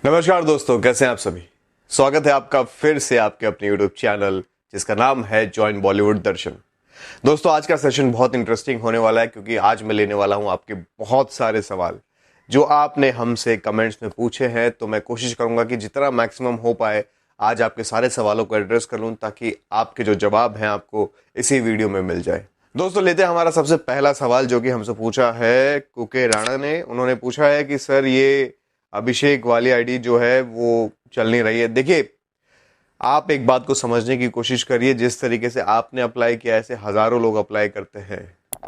नमस्कार दोस्तों, कैसे हैं आप सभी। स्वागत है आपका फिर से आपके अपने यूट्यूब चैनल जिसका नाम है जॉइन बॉलीवुड दर्शन। दोस्तों, आज का सेशन बहुत इंटरेस्टिंग होने वाला है क्योंकि आज मैं लेने वाला हूं आपके बहुत सारे सवाल जो आपने हमसे कमेंट्स में पूछे हैं। तो मैं कोशिश करूंगा कि जितना मैक्सिमम हो पाए आज आपके सारे सवालों को एड्रेस कर लूं ताकि आपके जो जवाब हैं आपको इसी वीडियो में मिल जाए। दोस्तों, लेते हैं हमारा सबसे पहला सवाल जो कि हमसे पूछा है कुके राणा ने। उन्होंने पूछा है कि सर, ये अभिषेक वाली आईडी जो है वो चल नहीं रही है। देखिए, आप एक बात को समझने की कोशिश करिए, जिस तरीके से आपने अप्लाई किया ऐसे हजारों लोग अप्लाई करते हैं।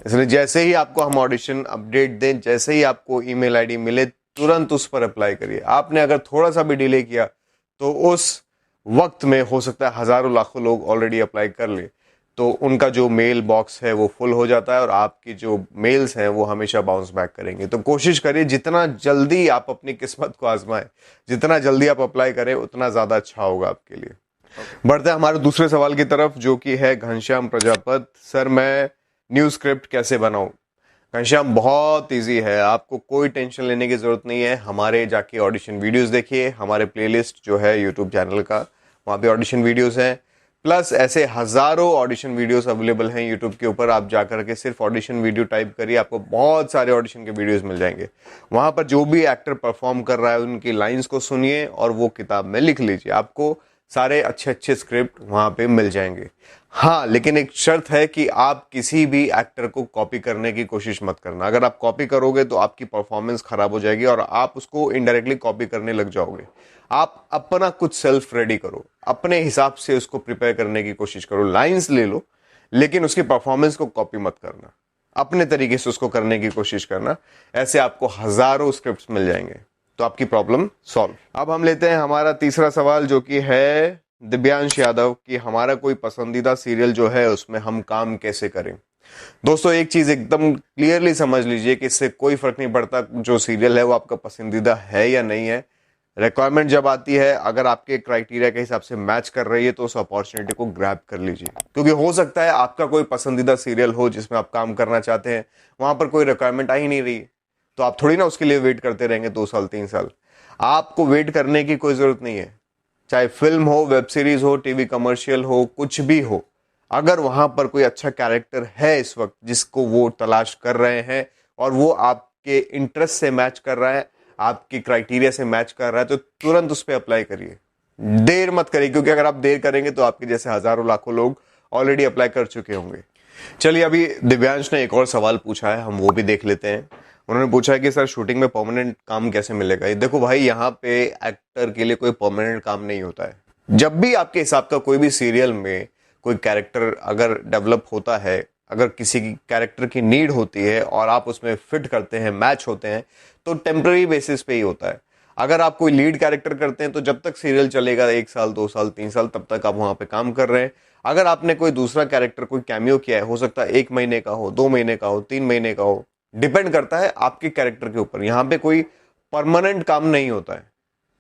इसलिए जैसे ही आपको हम ऑडिशन अपडेट दें, जैसे ही आपको ईमेल आईडी मिले, तुरंत उस पर अप्लाई करिए। आपने अगर थोड़ा सा भी डिले किया तो उस वक्त में हो सकता है हजारों लाखों लोग ऑलरेडी अप्लाई कर ले, तो उनका जो मेल बॉक्स है वो फुल हो जाता है और आपकी जो मेल्स हैं वो हमेशा बाउंस बैक करेंगे। तो कोशिश करिए जितना जल्दी आप अपनी किस्मत को आजमाएं, जितना जल्दी आप अप्लाई करें उतना ज़्यादा अच्छा होगा आपके लिए। बढ़ते हैं हमारे दूसरे सवाल की तरफ जो कि है घनश्याम प्रजापत। सर, मैं न्यू स्क्रिप्ट कैसे बनाऊं? घनश्याम, बहुत इजी है, आपको कोई टेंशन लेने की जरूरत नहीं है। हमारे जाके ऑडिशन वीडियोस देखिए, हमारे प्लेलिस्ट जो है यूट्यूब चैनल का, वहाँ पे ऑडिशन वीडियोस हैं। प्लस ऐसे हजारों ऑडिशन वीडियोस अवेलेबल हैं यूट्यूब के ऊपर। आप जाकर के सिर्फ ऑडिशन वीडियो टाइप करिए, आपको बहुत सारे ऑडिशन के वीडियोस मिल जाएंगे। वहाँ पर जो भी एक्टर परफॉर्म कर रहा है उनकी लाइंस को सुनिए और वो किताब में लिख लीजिए। आपको सारे अच्छे अच्छे स्क्रिप्ट वहाँ पे मिल जाएंगे। हाँ, लेकिन एक शर्त है कि आप किसी भी एक्टर को कॉपी करने की कोशिश मत करना। अगर आप कॉपी करोगे तो आपकी परफॉर्मेंस खराब हो जाएगी और आप उसको इनडायरेक्टली कॉपी करने लग जाओगे। आप अपना कुछ सेल्फ रेडी करो, अपने हिसाब से उसको प्रिपेयर करने की कोशिश करो। लाइंस ले लो लेकिन उसकी परफॉर्मेंस को कॉपी मत करना, अपने तरीके से उसको करने की कोशिश करना। ऐसे आपको हजारों स्क्रिप्ट्स मिल जाएंगे तो आपकी प्रॉब्लम सॉल्व। अब हम लेते हैं हमारा तीसरा सवाल जो कि है दिव्यांश यादव कि हमारा कोई पसंदीदा सीरियल जो है उसमें हम काम कैसे करें। दोस्तों, एक चीज एकदम क्लियरली समझ लीजिए कि इससे कोई फर्क नहीं पड़ता जो सीरियल है वो आपका पसंदीदा है या नहीं है। रिक्वायरमेंट जब आती है, अगर आपके क्राइटेरिया के हिसाब से मैच कर रही है तो उस अपॉर्चुनिटी को ग्रैब कर लीजिए, क्योंकि हो सकता है आपका कोई पसंदीदा सीरियल हो जिसमें आप काम करना चाहते हैं, वहां पर कोई रिक्वायरमेंट आ ही नहीं रही, तो आप थोड़ी ना उसके लिए वेट करते रहेंगे 2 साल 3 साल। आपको वेट करने की कोई जरूरत नहीं है। चाहे फिल्म हो, वेब सीरीज हो, टीवी कमर्शियल हो, कुछ भी हो, अगर वहां पर कोई अच्छा कैरेक्टर है इस वक्त जिसको वो तलाश कर रहे हैं और वो आपके इंटरेस्ट से मैच कर रहा है, आपकी क्राइटेरिया से मैच कर रहा है, तो तुरंत उस पर अप्लाई करिए। देर मत करिए, क्योंकि अगर आप देर करेंगे तो आपके जैसे हजारों लाखों लोग ऑलरेडी अप्लाई कर चुके होंगे। चलिए, अभी दिव्यांश ने एक और सवाल पूछा है, हम वो भी देख लेते हैं। उन्होंने पूछा है कि सर, शूटिंग में परमानेंट काम कैसे मिलेगा। ये देखो भाई, यहाँ पे एक्टर के लिए कोई परमानेंट काम नहीं होता है। जब भी आपके हिसाब का कोई भी सीरियल में कोई कैरेक्टर अगर डेवलप होता है, अगर किसी की कैरेक्टर की नीड होती है और आप उसमें फिट करते हैं, मैच होते हैं, तो टेम्पररी बेसिस पे ही होता है। अगर आप कोई लीड कैरेक्टर करते हैं तो जब तक सीरियल चलेगा 1 साल 2 साल 3 साल, तब तक आप वहां पे काम कर रहे हैं। अगर आपने कोई दूसरा कैरेक्टर कोई कैमियो किया है, हो सकता है 1 महीने का हो, 2 महीने का हो, 3 महीने का हो, डिपेंड करता है आपके कैरेक्टर के ऊपर। यहाँ पे कोई परमानेंट काम नहीं होता है।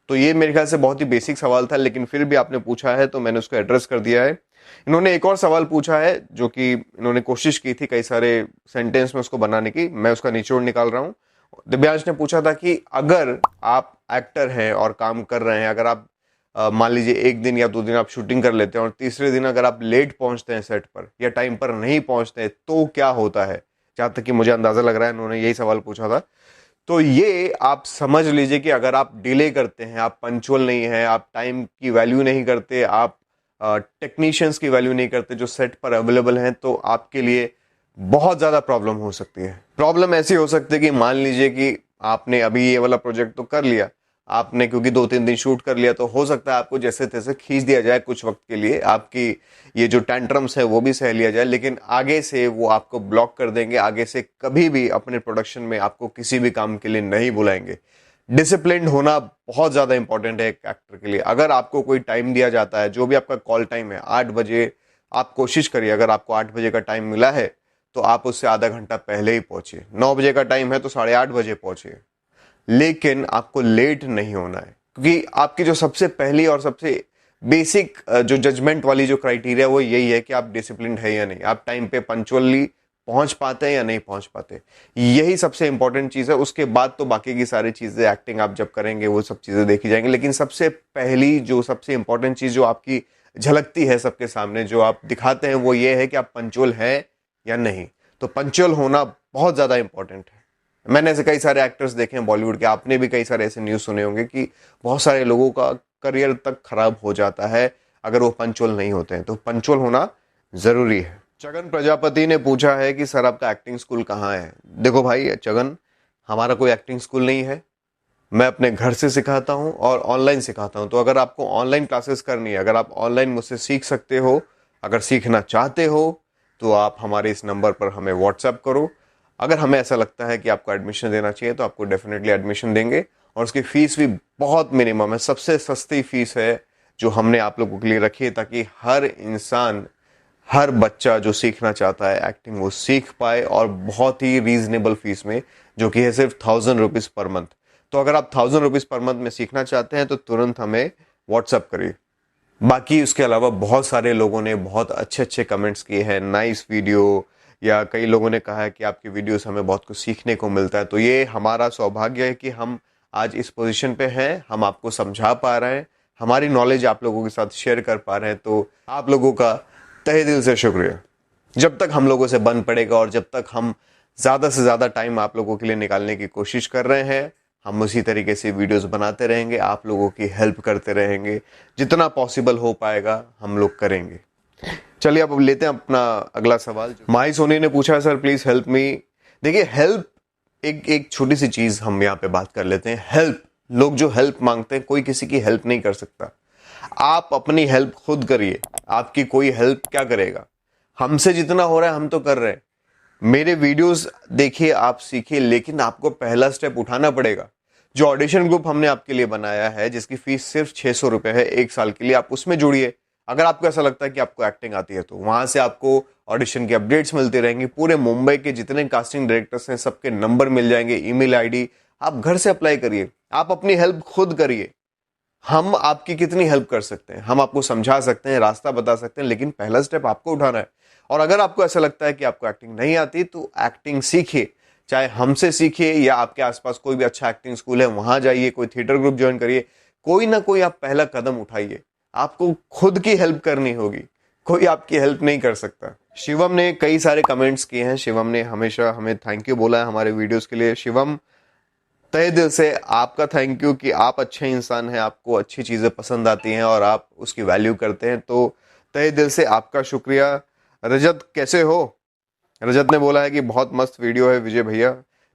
तो ये मेरे ख्याल से बहुत ही बेसिक सवाल था, लेकिन फिर भी आपने पूछा है तो मैंने उसको एड्रेस कर दिया है। इन्होंने एक और सवाल पूछा है जो कि इन्होंने कोशिश की थी कई सारे सेंटेंस में उसको बनाने की, मैं उसका निचोड़ निकाल रहा हूं। दिव्यांश ने पूछा था कि अगर आप एक्टर हैं और काम कर रहे हैं, अगर आप मान लीजिए 1 दिन या 2 दिन आप शूटिंग कर लेते हैं और तीसरे दिन अगर आप लेट पहुंचते हैं सेट पर या टाइम पर नहीं पहुंचते तो क्या होता है। जहां तक कि मुझे अंदाजा लग रहा है इन्होंने यही सवाल पूछा था। तो ये आप समझ लीजिए कि अगर आप डिले करते हैं, आप पंचुअल नहीं हैं, आप टाइम की वैल्यू नहीं करते, आप टेक्नीशियंस की वैल्यू नहीं करते जो सेट पर अवेलेबल हैं, तो आपके लिए बहुत ज़्यादा प्रॉब्लम हो सकती है। प्रॉब्लम ऐसी हो सकती है कि मान लीजिए कि आपने अभी ये वाला प्रोजेक्ट तो कर लिया, आपने क्योंकि 2-3 दिन शूट कर लिया, तो हो सकता है आपको जैसे तैसे खींच दिया जाए कुछ वक्त के लिए, आपकी ये जो टेंट्रम्स है वो भी सह लिया जाए, लेकिन आगे से वो आपको ब्लॉक कर देंगे। आगे से कभी भी अपने प्रोडक्शन में आपको किसी भी काम के लिए नहीं बुलाएंगे। डिसिप्लिन्ड होना बहुत ज़्यादा इंपॉर्टेंट है एक एक्टर के लिए। अगर आपको कोई टाइम दिया जाता है, जो भी आपका कॉल टाइम है 8 बजे, आप कोशिश करिए अगर आपको 8 बजे का टाइम मिला है तो आप उससे आधा घंटा पहले ही पहुंचिए। 9 बजे का टाइम है तो 8:30 बजे पहुंचिए, लेकिन आपको लेट नहीं होना है, क्योंकि आपकी जो सबसे पहली और सबसे बेसिक जो जजमेंट वाली जो क्राइटेरिया वो यही है कि आप डिसिप्लिन्ड है या नहीं, आप टाइम पे पंचुअली पहुंच पाते हैं या नहीं पहुंच पाते, यही सबसे इंपॉर्टेंट चीज है। उसके बाद तो बाकी की सारी चीजें, एक्टिंग आप जब करेंगे वो सब चीजें देखी जाएंगी, लेकिन सबसे पहली जो सबसे इंपॉर्टेंट चीज जो आपकी झलकती है सबके सामने, जो आप दिखाते हैं, वो ये है कि आप पंचुअल हैं या नहीं। तो पंचुअल होना बहुत ज्यादा इंपॉर्टेंट है। मैंने ऐसे कई सारे एक्टर्स देखे हैं बॉलीवुड के, आपने भी कई सारे ऐसे न्यूज सुने होंगे कि बहुत सारे लोगों का करियर तक खराब हो जाता है अगर वो पंचुअल नहीं होते हैं। तो पंचुअल होना जरूरी है। चगन प्रजापति ने पूछा है कि सर आपका एक्टिंग स्कूल कहाँ है। देखो भाई चगन, हमारा कोई एक्टिंग स्कूल नहीं है। मैं अपने घर से सिखाता हूँ और ऑनलाइन सिखाता हूँ। तो अगर आपको ऑनलाइन क्लासेस करनी है, अगर आप ऑनलाइन मुझसे सीख सकते हो, अगर सीखना चाहते हो, तो आप हमारे इस नंबर पर हमें व्हाट्सएप करो। अगर हमें ऐसा लगता है कि आपको एडमिशन देना चाहिए तो आपको डेफिनेटली एडमिशन देंगे। और उसकी फीस भी बहुत मिनिमम है, सबसे सस्ती फीस है जो हमने आप लोगों के लिए रखी है, ताकि हर इंसान, हर बच्चा जो सीखना चाहता है एक्टिंग, वो सीख पाए, और बहुत ही रीजनेबल फीस में, जो कि है सिर्फ 1000 रुपीज पर मंथ। तो अगर आप 1000 रुपीज पर मंथ में सीखना चाहते हैं तो तुरंत हमें व्हाट्सएप करिए। बाकी उसके अलावा बहुत सारे लोगों ने बहुत अच्छे अच्छे कमेंट्स किए हैं, नाइस वीडियो, या कई लोगों ने कहा है कि आपकी वीडियोस हमें बहुत कुछ सीखने को मिलता है। तो ये हमारा सौभाग्य है कि हम आज इस पोजीशन पे हैं, हम आपको समझा पा रहे हैं, हमारी नॉलेज आप लोगों के साथ शेयर कर पा रहे हैं। तो आप लोगों का तहे दिल से शुक्रिया। जब तक हम लोगों से बन पड़ेगा और जब तक हम ज़्यादा से ज़्यादा टाइम आप लोगों के लिए निकालने की कोशिश कर रहे हैं, हम उसी तरीके से वीडियोस बनाते रहेंगे, आप लोगों की हेल्प करते रहेंगे। जितना पॉसिबल हो पाएगा हम लोग करेंगे। चलिए अब लेते हैं अपना अगला सवाल। माही सोनी ने पूछा है सर प्लीज हेल्प मी। देखिए हेल्प एक छोटी सी चीज हम यहाँ पे बात कर लेते हैं। हेल्प, लोग जो हेल्प मांगते हैं, कोई किसी की हेल्प नहीं कर सकता। आप अपनी हेल्प खुद करिए, आपकी कोई हेल्प क्या करेगा। हमसे जितना हो रहा है हम तो कर रहे हैं। मेरे वीडियोस देखिए, आप सीखिए, लेकिन आपको पहला स्टेप उठाना पड़ेगा। जो ऑडिशन ग्रुप हमने आपके लिए बनाया है, जिसकी फीस सिर्फ 600 रुपए है 1 साल के लिए, आप उसमें जुड़िए। अगर आपको ऐसा लगता है कि आपको एक्टिंग आती है तो वहां से आपको ऑडिशन की अपडेट्स मिलती रहेंगी। पूरे मुंबई के जितने कास्टिंग डायरेक्टर्स हैं सबके नंबर मिल जाएंगे, ईमेल आईडी। आप घर से अप्लाई करिए, आप अपनी हेल्प खुद करिए। हम आपकी कितनी हेल्प कर सकते हैं, हम आपको समझा सकते हैं, रास्ता बता सकते हैं, लेकिन पहला स्टेप आपको उठाना है। और अगर आपको ऐसा लगता है कि आपको एक्टिंग नहीं आती तो एक्टिंग सीखिए, चाहे हमसे सीखिए या आपके आसपास कोई भी अच्छा एक्टिंग स्कूल है वहां जाइए, कोई थिएटर ग्रुप ज्वाइन करिए। कोई ना कोई आप पहला कदम उठाइए। आपको खुद की हेल्प करनी होगी, कोई आपकी हेल्प नहीं कर सकता। शिवम ने कई सारे कमेंट्स किए हैं। शिवम ने हमेशा हमें थैंक यू बोला है हमारे वीडियोस के लिए। शिवम, तहे दिल से आपका थैंक यू कि आप अच्छे इंसान हैं, आपको अच्छी चीज़ें पसंद आती हैं और आप उसकी वैल्यू करते हैं। तो तहे दिल से आपका शुक्रिया। रजत कैसे हो? रजत ने बोला है कि बहुत मस्त वीडियो है विजय भैया।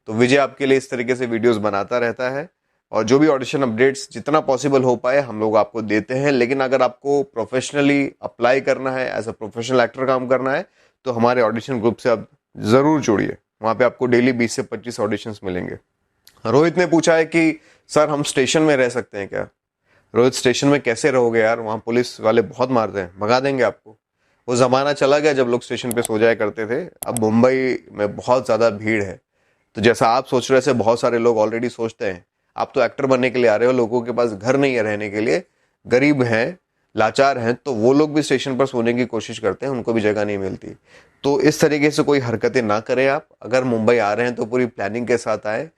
तो विजय आपके लिए इस तरीके से वीडियोस बनाता रहता है, और जो भी ऑडिशन अपडेट्स जितना पॉसिबल हो पाए हम लोग आपको देते हैं। लेकिन अगर आपको प्रोफेशनली अप्लाई करना है, एज अ प्रोफेशनल एक्टर काम करना है, तो हमारे ऑडिशन ग्रुप से आप ज़रूर जुड़िए। वहाँ पे आपको डेली 20 से 25 ऑडिशंस मिलेंगे। रोहित ने पूछा है कि सर हम स्टेशन में रह सकते हैं क्या? रोहित, स्टेशन में कैसे रहोगे यार, वहाँ पुलिस वाले बहुत मारते हैं, भगा देंगे आपको। वो ज़माना चला गया जब लोग स्टेशन पे सो जाया करते थे। अब मुंबई में बहुत ज़्यादा भीड़ है। तो जैसा आप सोच रहे थे, बहुत सारे लोग ऑलरेडी सोचते हैं। आप तो एक्टर बनने के लिए आ रहे हो, लोगों के पास घर नहीं है रहने के लिए, गरीब हैं, लाचार हैं, तो वो लोग भी स्टेशन पर सोने की कोशिश करते हैं, उनको भी जगह नहीं मिलती। तो इस तरीके से कोई हरकतें ना करें आप। अगर मुंबई आ रहे हैं तो पूरी प्लानिंग के साथ आए,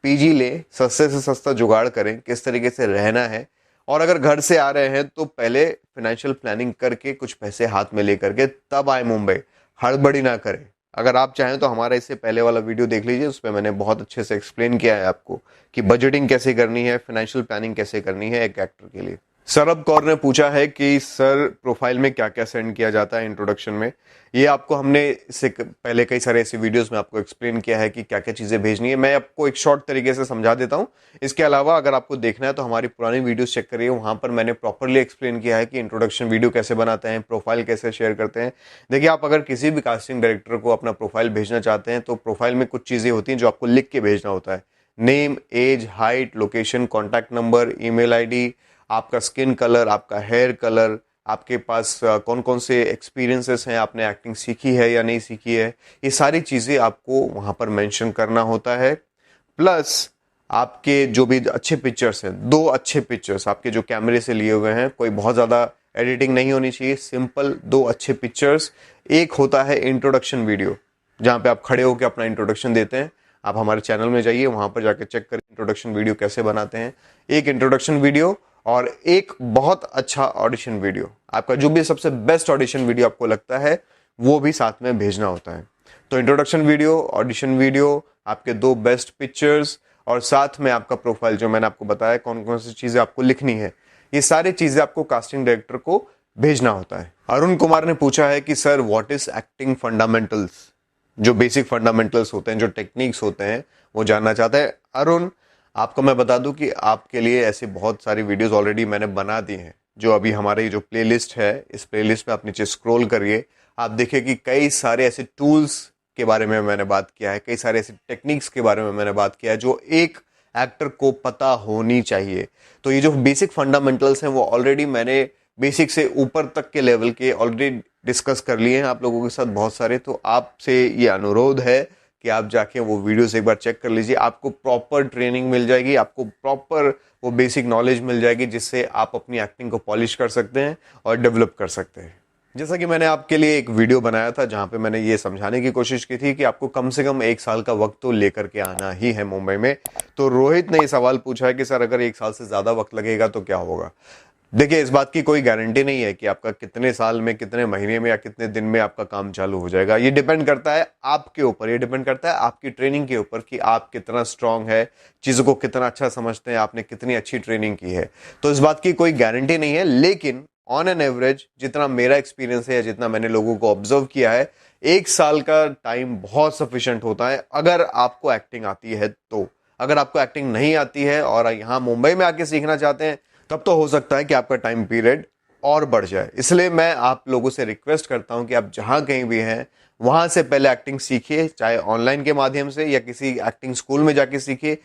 पीजी ले, सस्ते से सस्ता जुगाड़ करें किस तरीके से रहना है। और अगर घर से आ रहे हैं तो पहले फाइनेंशियल प्लानिंग करके कुछ पैसे हाथ में लेकर के तब आए मुंबई, हड़बड़ी ना करें। अगर आप चाहें तो हमारा इससे पहले वाला वीडियो देख लीजिए, उसमें मैंने बहुत अच्छे से एक्सप्लेन किया है आपको कि बजटिंग कैसे करनी है, फाइनेंशियल प्लानिंग कैसे करनी है एक एक्टर के लिए। सरब कौर ने पूछा है कि सर प्रोफाइल में क्या क्या सेंड किया जाता है इंट्रोडक्शन में। ये आपको हमने इससे पहले कई सारे ऐसे वीडियोस में आपको एक्सप्लेन किया है कि क्या क्या चीज़ें भेजनी है। मैं आपको एक शॉर्ट तरीके से समझा देता हूँ। इसके अलावा अगर आपको देखना है तो हमारी पुरानी वीडियोस चेक करिए, वहाँ पर मैंने प्रॉपरली एक्सप्लेन किया है कि इंट्रोडक्शन वीडियो कैसे बनाते हैं, प्रोफाइल कैसे शेयर करते हैं। देखिए, आप अगर किसी भी कास्टिंग डायरेक्टर को अपना प्रोफाइल भेजना चाहते हैं तो प्रोफाइल में कुछ चीज़ें होती हैं जो आपको लिख के भेजना होता है। Name, age, height, location, contact number, email ID, आपका स्किन कलर, आपका हेयर कलर, आपके पास कौन कौन से एक्सपीरियंसेस हैं, आपने एक्टिंग सीखी है या नहीं सीखी है, ये सारी चीज़ें आपको वहाँ पर मेंशन करना होता है। प्लस आपके जो भी अच्छे पिक्चर्स हैं, 2 अच्छे पिक्चर्स आपके जो कैमरे से लिए हुए हैं, कोई बहुत ज़्यादा एडिटिंग नहीं होनी चाहिए, सिंपल 2 अच्छे पिक्चर्स। एक होता है इंट्रोडक्शन वीडियो, जहाँ पे आप खड़े होकर अपना इंट्रोडक्शन देते हैं। आप हमारे चैनल में जाइए, वहां पर जाकर चेक करिए इंट्रोडक्शन वीडियो कैसे बनाते हैं। एक इंट्रोडक्शन वीडियो और एक बहुत अच्छा ऑडिशन वीडियो, आपका जो भी सबसे बेस्ट ऑडिशन वीडियो आपको लगता है वो भी साथ में भेजना होता है। तो इंट्रोडक्शन वीडियो, ऑडिशन वीडियो, आपके 2 बेस्ट पिक्चर्स और साथ में आपका प्रोफाइल, जो मैंने आपको बताया कौन कौन सी चीजें आपको लिखनी है, ये सारी चीजें आपको कास्टिंग डायरेक्टर को भेजना होता है। अरुण कुमार ने पूछा है कि sir what is acting fundamentals, जो बेसिक फंडामेंटल्स होते हैं, जो टेक्निक्स होते हैं, वो जानना चाहते हैं। अरुण, आपको मैं बता दूं कि आपके लिए ऐसी बहुत सारी वीडियोस ऑलरेडी मैंने बना दी हैं, जो अभी हमारी जो प्लेलिस्ट है, इस प्लेलिस्ट में आप नीचे स्क्रॉल करिए, आप देखिए कि कई सारे ऐसे टूल्स के बारे में मैंने बात किया है, कई सारे ऐसे टेक्निक्स के बारे में मैंने बात किया है जो एक एक्टर को पता होनी चाहिए। तो ये जो बेसिक फंडामेंटल्स हैं वो ऑलरेडी मैंने बेसिक से ऊपर तक के लेवल के ऑलरेडी डिस्कस कर लिए हैं आप लोगों के साथ बहुत सारे। तो आपसे ये अनुरोध है कि आप जाके वो वीडियोस एक बार चेक कर लीजिए, आपको प्रॉपर ट्रेनिंग मिल जाएगी, आपको प्रॉपर वो बेसिक नॉलेज मिल जाएगी, जिससे आप अपनी एक्टिंग को पॉलिश कर सकते हैं और डेवलप कर सकते हैं। जैसा कि मैंने आपके लिए एक वीडियो बनाया था जहां पे मैंने ये समझाने की कोशिश की थी कि आपको कम से कम 1 साल का वक्त तो लेकर के आना ही है मुंबई में। तो रोहित ने ये सवाल पूछा है कि सर अगर 1 साल से ज्यादा वक्त लगेगा तो क्या होगा। देखिए, इस बात की कोई गारंटी नहीं है कि आपका कितने साल में, कितने महीने में या कितने दिन में आपका काम चालू हो जाएगा। ये डिपेंड करता है आपके ऊपर, ये डिपेंड करता है आपकी ट्रेनिंग के ऊपर कि आप कितना स्ट्रांग है, चीज़ों को कितना अच्छा समझते हैं, आपने कितनी अच्छी ट्रेनिंग की है। तो इस बात की कोई गारंटी नहीं है, लेकिन ऑन एन एवरेज जितना मेरा एक्सपीरियंस है या जितना मैंने लोगों को ऑब्जर्व किया है, 1 साल का टाइम बहुत सफिशिएंट होता है अगर आपको एक्टिंग आती है तो। अगर आपको एक्टिंग नहीं आती है और यहाँ मुंबई में आके सीखना चाहते हैं, तब तो हो सकता है कि आपका टाइम पीरियड और बढ़ जाए। इसलिए मैं आप लोगों से रिक्वेस्ट करता हूं कि आप जहां कहीं भी हैं वहां से पहले एक्टिंग सीखिए, चाहे ऑनलाइन के माध्यम से या किसी एक्टिंग स्कूल में जाके सीखिए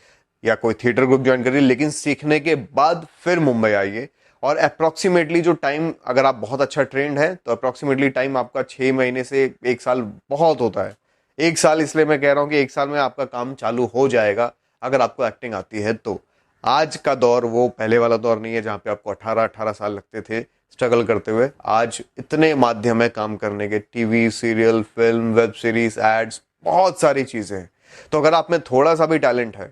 या कोई थिएटर ग्रुप ज्वाइन करिए, लेकिन सीखने के बाद फिर मुंबई आइए। और अप्रोक्सीमेटली जो टाइम, अगर आप बहुत अच्छा ट्रेंड है तो अप्रोक्सीमेटली टाइम आपका 6 महीने से 1 साल बहुत होता है। 1 साल इसलिए मैं कह रहा हूं कि 1 साल में आपका काम चालू हो जाएगा अगर आपको एक्टिंग आती है तो। आज का दौर वो पहले वाला दौर नहीं है जहां पे आपको 18-18 साल लगते थे स्ट्रगल करते हुए। आज इतने माध्यम है काम करने के, TV, serial, film, web series, ads, बहुत सारी चीजें हैं। तो अगर आप में थोड़ा सा भी टैलेंट है,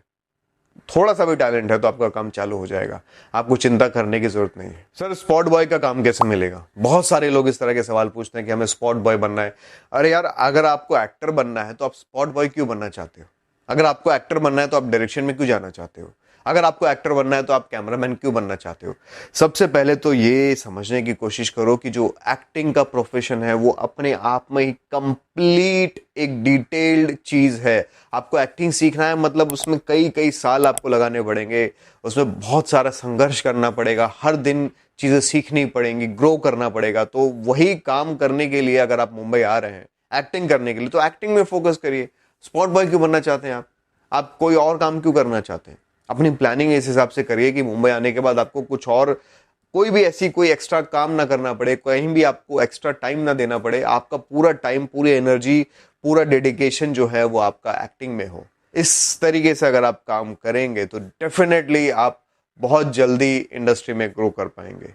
थोड़ा सा भी टैलेंट है, तो आपका काम चालू हो जाएगा, आपको चिंता करने की जरूरत नहीं है। सर स्पॉट बॉय का काम कैसे मिलेगा? बहुत सारे लोग इस तरह के सवाल पूछते हैं कि हमें स्पॉट बॉय बनना है। अरे यार, अगर आपको एक्टर बनना है तो आप स्पॉट बॉय क्यों बनना चाहते हो? अगर आपको एक्टर बनना है तो आप डायरेक्शन में क्यों जाना चाहते हो? अगर आपको एक्टर बनना है तो आप कैमरामैन क्यों बनना चाहते हो? सबसे पहले तो ये समझने की कोशिश करो कि जो एक्टिंग का प्रोफेशन है वो अपने आप में ही कंप्लीट एक डिटेल्ड चीज है। आपको एक्टिंग सीखना है मतलब उसमें कई कई साल आपको लगाने पड़ेंगे, उसमें बहुत सारा संघर्ष करना पड़ेगा, हर दिन चीजें सीखनी पड़ेंगी, ग्रो करना पड़ेगा। तो वही काम करने के लिए अगर आप मुंबई आ रहे हैं एक्टिंग करने के लिए, तो एक्टिंग में फोकस करिए। स्पॉट बॉय क्यों बनना चाहते हैं आप कोई और काम क्यों करना चाहते हैं? अपनी प्लानिंग इस हिसाब से करिए कि मुंबई आने के बाद आपको कुछ और, कोई भी ऐसी कोई एक्स्ट्रा काम ना करना पड़े, कहीं भी आपको एक्स्ट्रा टाइम ना देना पड़े, आपका पूरा टाइम, पूरी एनर्जी, पूरा डेडिकेशन जो है वो आपका एक्टिंग में हो। इस तरीके से अगर आप काम करेंगे तो डेफिनेटली आप बहुत जल्दी इंडस्ट्री में ग्रो कर पाएंगे।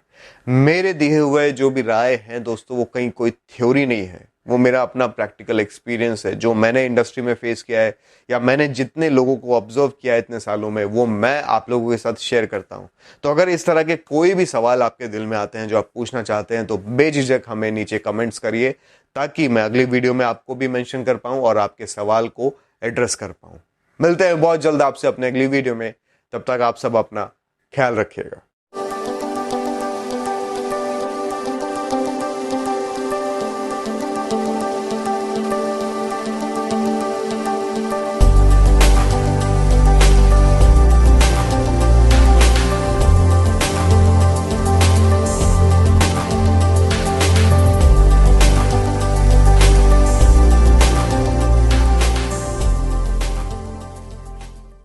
मेरे दिए हुए जो भी राय है दोस्तों, वो कहीं कोई थ्योरी नहीं है, वो मेरा अपना प्रैक्टिकल एक्सपीरियंस है, जो मैंने इंडस्ट्री में फेस किया है या मैंने जितने लोगों को ऑब्जर्व किया है इतने सालों में, वो मैं आप लोगों के साथ शेयर करता हूं। तो अगर इस तरह के कोई भी सवाल आपके दिल में आते हैं जो आप पूछना चाहते हैं, तो बेझिझक हमें नीचे कमेंट्स करिए, ताकि मैं अगली वीडियो में आपको भी मेंशन कर पाऊं और आपके सवाल को एड्रेस कर पाऊं। मिलते हैं बहुत जल्द आपसे अपने अगली वीडियो में, तब तक आप सब अपना ख्याल रखिएगा।